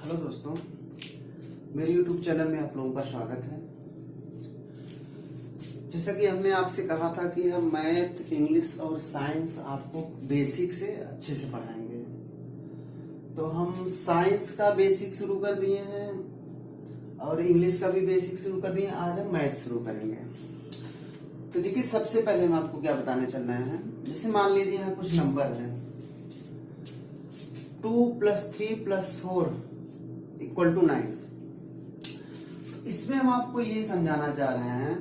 Hello दोस्तों, मेरे YouTube channel में आप लोगों का स्वागत है। जैसा कि हमने आपसे कहा था कि हम मैथ, इंग्लिश और साइंस आपको बेसिक से अच्छे से पढ़ाएंगे, तो हम साइंस का बेसिक शुरू कर दिए हैं और इंग्लिश का भी बेसिक शुरू कर दिए हैं। आज हम मैथ शुरू करेंगे। तो देखिए, सबसे पहले हम आपको क्या बताने चल रहे हैं। जैसे मान लीजिए यहाँ कुछ नंबर है 2 + 3 + 4 = 9। इसमें हम आपको ये समझाना चाह रहे हैं,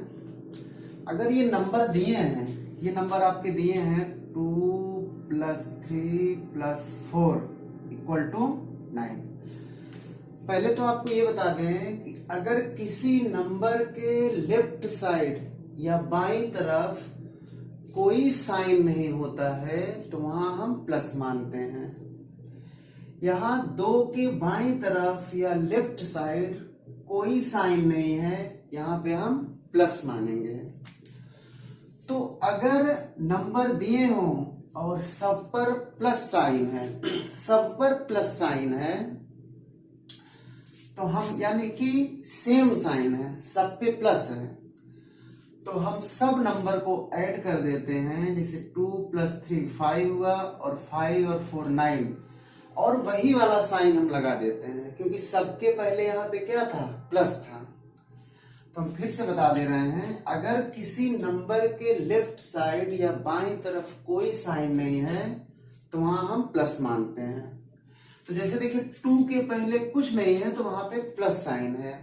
अगर ये नंबर दिए हैं, ये नंबर आपके दिए हैं 2 + 3 + 4 = 9। पहले तो आपको ये बता दें कि अगर किसी नंबर के लेफ्ट साइड या बाईं तरफ कोई साइन नहीं होता है तो वहां हम प्लस मानते हैं। यहां 2 के बाईं तरफ या लेफ्ट साइड कोई साइन नहीं है, यहां पे हम प्लस मानेंगे। तो अगर नंबर दिए हों और सब पर प्लस साइन है, सब पर प्लस साइन है, तो हम यानी कि सेम साइन है, सब पे प्लस है, तो हम सब नंबर को ऐड कर देते हैं। जैसे 2 + 3 5 हुआ और 5 और 4 9, और वही वाला साइन हम लगा देते हैं क्योंकि सबके पहले यहाँ पे क्या था, प्लस था। तो हम फिर से बता दे रहे हैं, अगर किसी नंबर के लेफ्ट साइड या बाईं तरफ कोई साइन नहीं है तो वहां हम प्लस मानते हैं। तो जैसे देखिए 2 के पहले कुछ नहीं है तो वहां पे प्लस साइन है।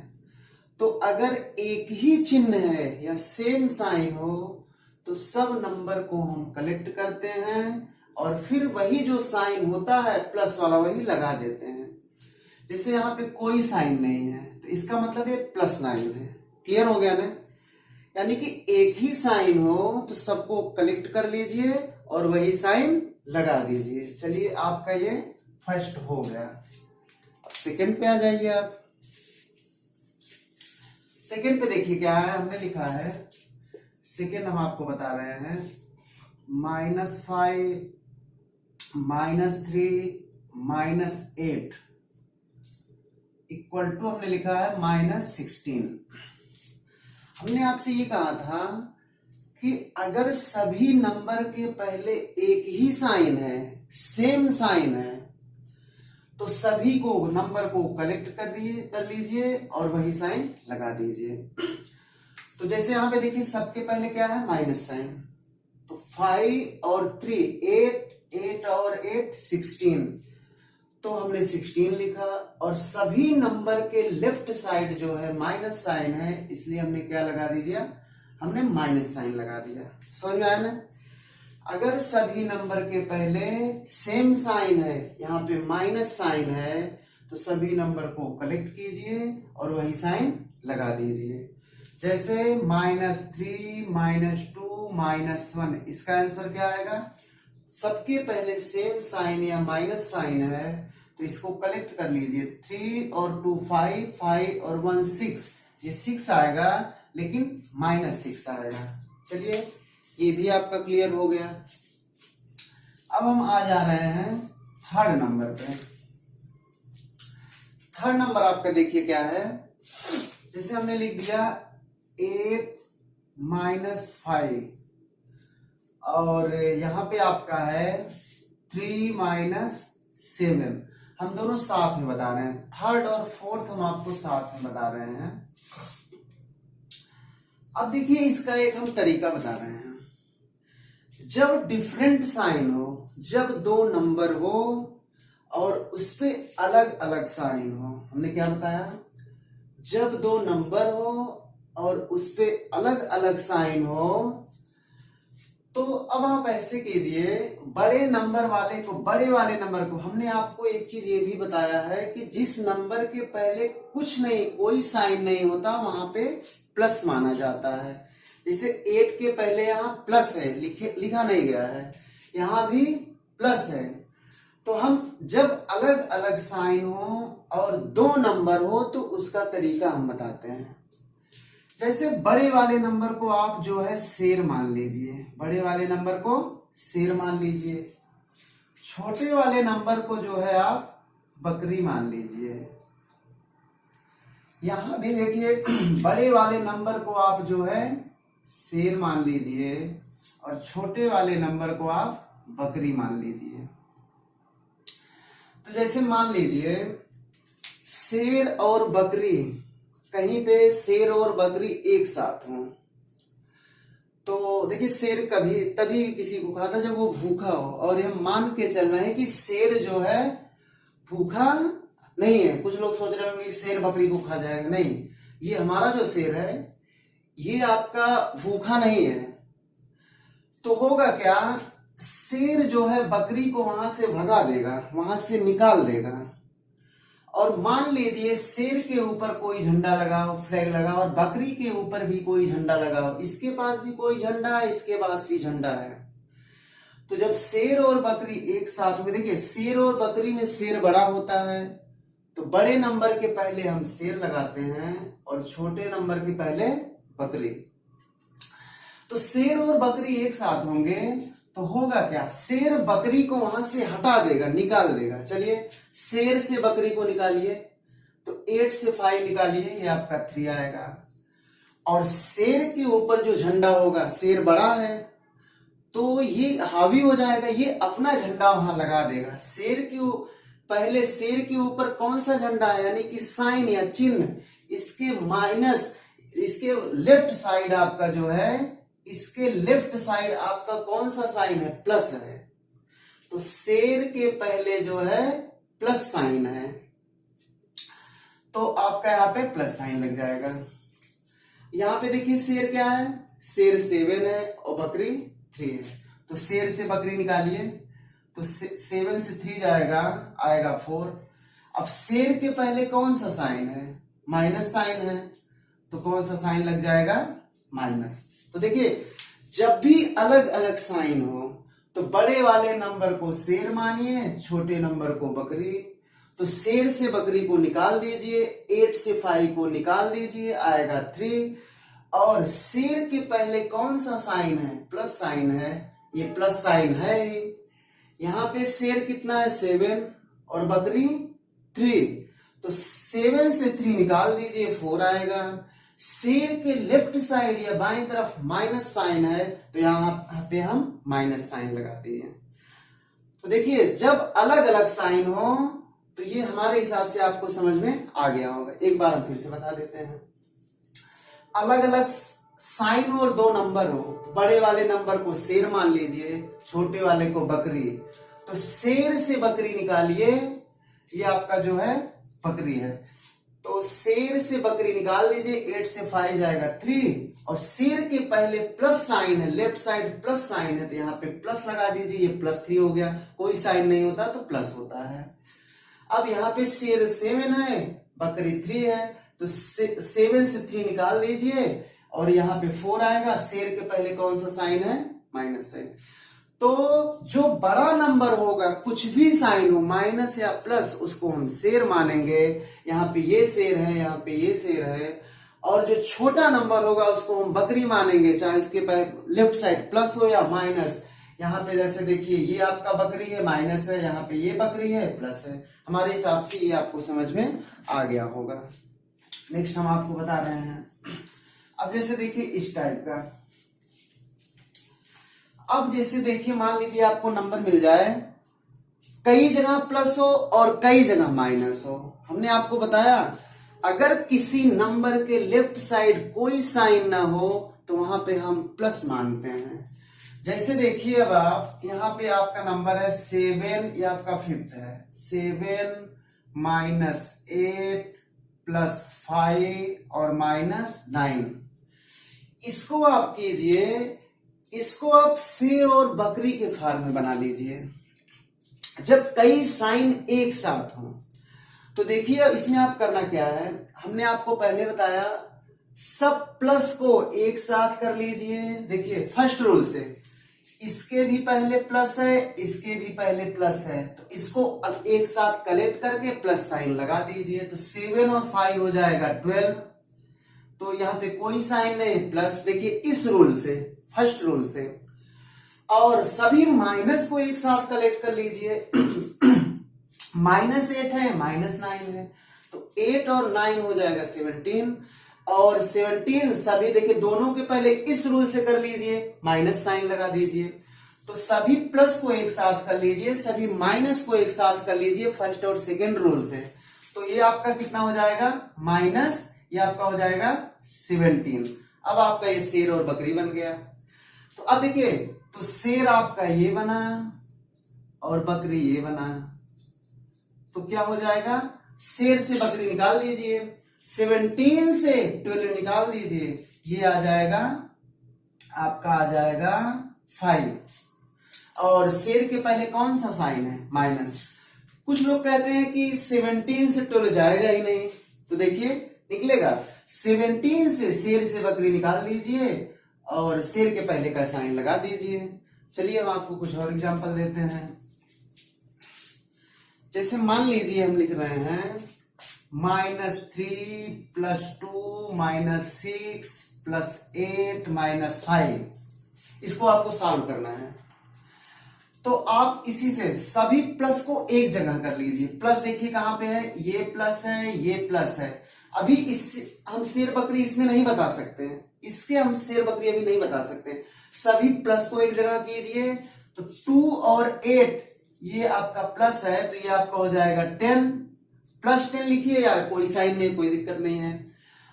तो अगर एक ही चिन्ह है या सेम साइन हो तो सब नंबर को हम कलेक्ट करते हैं और फिर वही जो साइन होता है प्लस वाला वही लगा देते हैं। जैसे यहाँ पे कोई साइन नहीं है तो इसका मतलब ये +9 है। क्लियर हो गया ना? यानी कि एक ही साइन हो तो सबको कलेक्ट कर लीजिए और वही साइन लगा दीजिए। चलिए, आपका ये फर्स्ट हो गया। अब सेकंड पे आ जाइए आप। सेकंड पे देखिए क्या है, हमने लिखा है, सेकंड हम आपको बता रहे हैं -5 -3 -8 = हमने लिखा है -16। हमने आपसे ये कहा था कि अगर सभी नंबर के पहले एक ही साइन है, सेम साइन है, तो सभी को नंबर को कलेक्ट कर लीजिए और वही साइन लगा दीजिए। तो जैसे यहां पे देखिए सबके पहले क्या है, माइनस साइन, तो 5 और 3 8, 8 और 8 16, तो हमने 16 लिखा। और सभी नंबर के लेफ्ट साइड जो है माइनस साइन है, इसलिए हमने क्या लगा दीजिए, हमने माइनस साइन लगा दिया। समझ में आया ना? अगर सभी नंबर के पहले सेम साइन है, यहाँ पे माइनस साइन है, तो सभी नंबर को कलेक्ट कीजिए और वही साइन लगा दीजिए। जैसे -3 -2 -1, इसका आंसर क्या आएगा? सबके पहले सेम साइन या माइनस साइन है तो इसको कलेक्ट कर लीजिए। 3 और 2 5, 5 और 1 6, ये 6 आएगा लेकिन -6 आएगा। चलिए, ये भी आपका क्लियर हो गया। अब हम आ जा रहे हैं थर्ड नंबर पे। थर्ड नंबर आपका देखिए क्या है, जैसे हमने लिख दिया 8 -5 और यहां पे आपका है 3 -7। हम दोनों साथ में बता रहे हैं, थर्ड और फोर्थ हम आपको साथ में बता रहे हैं। अब देखिए, इसका एक हम तरीका बता रहे हैं। जब डिफरेंट साइन हो, जब 2 नंबर हो और उस पे अलग अलग साइन हो, हमने क्या बताया, जब 2 नंबर हो और उस पे अलग अलग साइन हो, तो अब आप ऐसे कीजिए, बड़े नंबर वाले को, बड़े वाले नंबर को, हमने आपको एक चीज ये भी बताया है कि जिस नंबर के पहले कुछ नहीं, कोई साइन नहीं होता, वहां पे प्लस माना जाता है। जैसे 8 के पहले यहाँ प्लस है, लिखा नहीं गया है, यहां भी प्लस है। तो हम जब अलग अलग साइन हो और 2 नंबर हो तो उसका तरीका हम बताते हैं। जैसे बड़े वाले नंबर को आप जो है शेर मान लीजिए, बड़े वाले नंबर को शेर मान लीजिए। छोटे वाले नंबर को जो है आप बकरी मान लीजिए। यहां भी देखिए बड़े वाले नंबर को आप जो है शेर मान लीजिए और छोटे वाले नंबर को आप बकरी मान लीजिए। तो जैसे मान लीजिए शेर और बकरी, कहीं पे शेर और बकरी एक साथ हों, तो देखिए शेर कभी तभी किसी को खाता जब वो भूखा हो, और हम मान के चल रहे हैं कि शेर जो है भूखा नहीं है। कुछ लोग सोच रहे होंगे शेर बकरी को खा जाएगा, नहीं, ये हमारा जो शेर है ये आपका भूखा नहीं है। तो होगा क्या, शेर जो है बकरी को वहां से भगा देगा, वहां से निकाल देगा, और मान लीजिए शेर के ऊपर कोई झंडा लगाओ, फ्लैग लगाओ, और बकरी के ऊपर भी कोई झंडा लगाओ, इसके पास भी कोई झंडा है, इसके पास भी झंडा है। तो जब शेर और बकरी एक साथ में, देखिए शेर और बकरी में शेर बड़ा होता है, तो बड़े नंबर के पहले हम शेर लगाते हैं और छोटे नंबर के पहले बकरी। तो शेर और बकरी एक साथ होंगे तो होगा क्या, शेर बकरी को वहां से हटा देगा, निकाल देगा। चलिए शेर से बकरी को निकालिए, तो 8 से 5 निकालिए, ये आपका 3 आएगा। और शेर के ऊपर जो झंडा होगा, शेर बड़ा है तो ये हावी हो जाएगा, ये अपना झंडा वहां लगा देगा। पहले शेर के ऊपर कौन सा झंडा है, यानी कि साइन या चिन्ह, इसके माइनस, इसके लेफ्ट साइड आपका जो है, इसके लेफ्ट साइड आपका कौन सा साइन है, प्लस है। तो शेर के पहले जो है प्लस साइन है, तो आपका यहां पे प्लस साइन लग जाएगा। यहां पे देखिए शेर क्या है, शेर 7 है और बकरी 3 है, तो शेर से बकरी निकालिए, तो 7 से 3 जाएगा, आएगा 4। अब शेर के पहले कौन सा साइन है, माइनस साइन है, तो कौन सा साइन लग जाएगा, माइनस। तो देखिए जब भी अलग अलग साइन हो तो बड़े वाले नंबर को शेर मानिए, छोटे नंबर को बकरी। तो शेर से बकरी को निकाल दीजिए, 8 से 5 को निकाल दीजिए, आएगा 3। और शेर के पहले कौन सा साइन है, प्लस साइन है, ये प्लस साइन है ही। यहां पे शेर कितना है, 7 और बकरी 3, तो 7 से 3 निकाल दीजिए, 4 आएगा। शेर के लेफ्ट साइड या बाएं तरफ माइनस साइन है, तो यहां पे हम माइनस साइन लगा दिए। तो देखिए जब अलग अलग साइन हो तो ये हमारे हिसाब से आपको समझ में आ गया होगा। एक बार हम फिर से बता देते हैं, अलग अलग साइन और 2 नंबर हो, तो बड़े वाले नंबर को शेर मान लीजिए, छोटे वाले को बकरी। तो शेर से बकरी निकालिए, ये आपका जो है बकरी है, तो शेर से बकरी निकाल दीजिए, 8 से 5 जाएगा 3, और शेर के पहले प्लस साइन है, लेफ्ट साइड प्लस साइन है, तो यहाँ पे प्लस लगा दीजिए, ये +3 हो गया। कोई साइन नहीं होता तो प्लस होता है। अब यहाँ पे शेर 7 है, बकरी 3 है, तो 7 से 3 निकाल दीजिए, और यहाँ पे 4 आएगा। शेर के पहले कौन सा साइन है, माइनस साइन। तो जो बड़ा नंबर होगा, कुछ भी साइन हो, माइनस या प्लस, उसको हम शेर मानेंगे। यहाँ पे ये शेर है, यहाँ पे ये शेर है। और जो छोटा नंबर होगा उसको हम बकरी मानेंगे, चाहे इसके लेफ्ट साइड प्लस हो या माइनस। यहाँ पे जैसे देखिए ये आपका बकरी है, माइनस है, यहाँ पे ये बकरी है, प्लस है। हमारे हिसाब से ये आपको समझ में आ गया होगा। नेक्स्ट हम आपको बता रहे हैं, अब जैसे देखिए इस टाइप का, अब जैसे देखिए मान लीजिए आपको नंबर मिल जाए, कई जगह प्लस हो और कई जगह माइनस हो। हमने आपको बताया अगर किसी नंबर के लेफ्ट साइड कोई साइन ना हो तो वहां पे हम प्लस मानते हैं। जैसे देखिए अब आप यहाँ पे आपका नंबर है 7, ये आपका 5th है, 7 -8 +5 और -9। इसको आप कीजिए, इसको आप शेर और बकरी के फॉर्म में बना लीजिए। जब कई साइन एक साथ हो तो देखिए इसमें आप करना क्या है, हमने आपको पहले बताया सब प्लस को एक साथ कर लीजिए। देखिए फर्स्ट रूल से, इसके भी पहले प्लस है, इसके भी पहले प्लस है, तो इसको एक साथ कलेक्ट करके प्लस साइन लगा दीजिए। तो 7 और 5 हो जाएगा 12। तो यहाँ पे कोई साइन नहीं, प्लस। देखिए इस रूल से, फर्स्ट रूल से। और सभी माइनस को एक साथ कलेक्ट कर लीजिए। -8 है, -9 है, तो 8 और 9 हो जाएगा 17, और 17 सभी देखिए दोनों के पहले इस रूल से कर लीजिए, माइनस साइन लगा दीजिए। तो सभी प्लस को एक साथ कर लीजिए, सभी माइनस को एक साथ कर लीजिए फर्स्ट और सेकेंड रूल से। तो ये आपका कितना हो जाएगा माइनस, ये आपका हो जाएगा 17। अब आपका ये शेर और बकरी बन गया। तो अब देखिए, तो शेर आपका ये बना और बकरी ये बना। तो क्या हो जाएगा, शेर से बकरी निकाल दीजिए, 17 से 12 निकाल दीजिए, ये आ जाएगा आपका आ जाएगा 5। और शेर के पहले कौन सा साइन है, माइनस। कुछ लोग कहते हैं कि 17 से 12 जाएगा ही नहीं, तो देखिए निकलेगा 17 से शेर से बकरी निकाल दीजिए और शेर के पहले का साइन लगा दीजिए। चलिए हम आपको कुछ और एग्जांपल देते हैं। जैसे मान लीजिए हम लिख रहे हैं -3 + 2 -6 + 8 -5, इसको आपको सॉल्व करना है। तो आप इसी से सभी प्लस को एक जगह कर लीजिए। प्लस देखिए कहां पे है, ये प्लस है, ये प्लस है। अभी इससे हम शेर बकरी इसमें नहीं बता सकते हैं, इससे हम शेर बकरी अभी नहीं बता सकते। सभी प्लस को एक जगह कीजिए, तो 2 और 8 ये आपका प्लस है, तो ये आपका हो जाएगा 10, +10 लिखिए या कोई साइन नहीं, कोई दिक्कत नहीं है।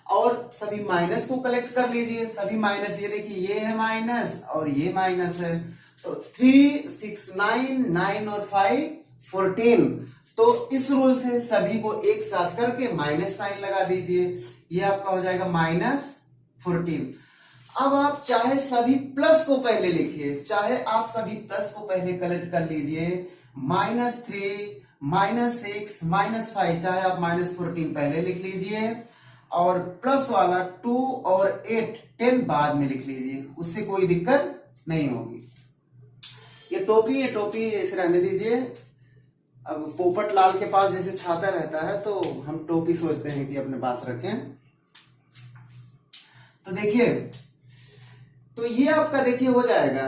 और सभी माइनस को कलेक्ट कर लीजिए, सभी माइनस, ये देखिए ये है माइनस और ये माइनस है। तो 3 6 9 9 और 5 14। तो इस रूल से सभी को एक साथ करके माइनस साइन लगा दीजिए, ये आपका हो जाएगा -14। अब आप चाहे सभी प्लस को पहले लिखिए, चाहे आप सभी प्लस को पहले कलेक्ट कर लीजिए, -3 -6 -5, चाहे आप -14 पहले लिख लीजिए और प्लस वाला 2 और 8 10 बाद में लिख लीजिए, उससे कोई दिक्कत नहीं होगी। ये टोपी ऐसे रहने दीजिए। अब पोपट लाल के पास जैसे छाता रहता है, तो हम टोपी सोचते हैं कि अपने पास रखें। तो देखिए, तो ये आपका देखिए हो जाएगा।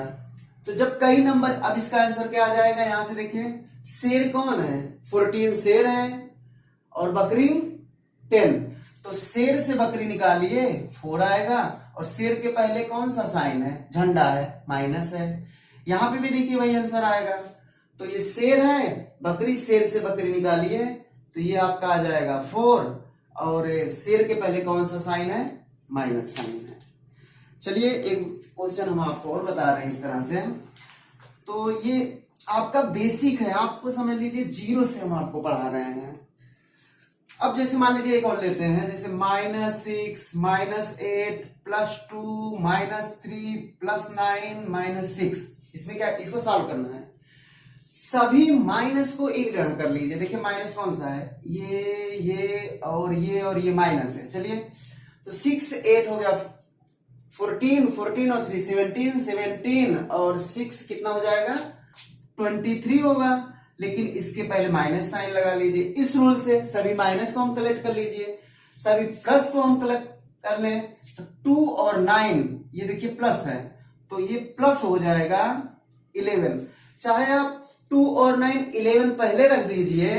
तो जब कई नंबर, अब इसका आंसर क्या आ जाएगा, यहां से देखिए शेर कौन है, 14 शेर है और बकरी 10। तो शेर से बकरी निकालिए, 4 आएगा, और शेर के पहले कौन सा साइन है, झंडा है, माइनस है। यहां पे भी देखिए वही आंसर आएगा। तो ये शेर है, बकरी, शेर से बकरी निकालिए, तो ये आपका आ जाएगा 4, और शेर के पहले कौन सा साइन है, माइनस साइन है। चलिए एक क्वेश्चन हम आपको और बता रहे हैं इस तरह से। तो ये आपका बेसिक है, आपको समझ लीजिए 0 से हम आपको पढ़ा रहे हैं। अब जैसे मान लीजिए एक और लेते हैं, जैसे -6 -8 +2 -3 +9 -6। इसमें क्या, इसको सॉल्व करना है। सभी माइनस को एक जगह कर लीजिए। देखिए माइनस कौन सा है, ये और ये माइनस है। चलिए, तो 6 8 हो गया, 14 14 और 3 17 17 और 6 कितना हो जाएगा, 23 होगा। लेकिन इसके पहले माइनस साइन लगा लीजिए। इस रूल से सभी माइनस को हम कलेक्ट कर लीजिए, सभी प्लस को हम कलेक्ट कर लें। तो 2 और 9 ये देखिए प्लस है, तो ये प्लस हो जाएगा 11। चाहे आप 2 और 9 11 पहले रख दीजिए,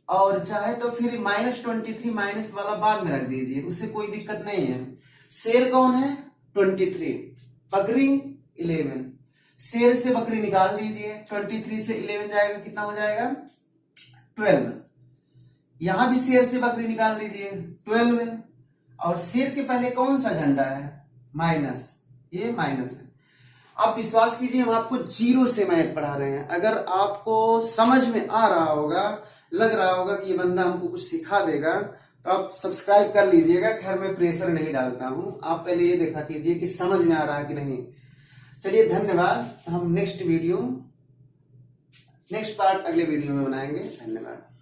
और चाहे तो फिर -23 माइनस वाला बाद में रख दीजिए, उससे कोई दिक्कत नहीं है। शेर कौन है, 23, बकरी 11। शेर से बकरी निकाल दीजिए, 23 से 11 जाएगा, कितना हो जाएगा 12। यहां भी शेर से बकरी निकाल दीजिए, 12। और शेर के पहले कौन सा झंडा है, माइनस, ये माइनस है। आप विश्वास कीजिए हम आपको 0 से मैथ पढ़ा रहे हैं। अगर आपको समझ में आ रहा होगा, लग रहा होगा कि ये बंदा हमको कुछ सिखा देगा, तो आप सब्सक्राइब कर लीजिएगा। खैर मैं प्रेशर नहीं डालता हूं, आप पहले ये देखा कीजिए कि समझ में आ रहा है कि नहीं। चलिए धन्यवाद। हम नेक्स्ट पार्ट अगले वीडियो में बनाएंगे। धन्यवाद।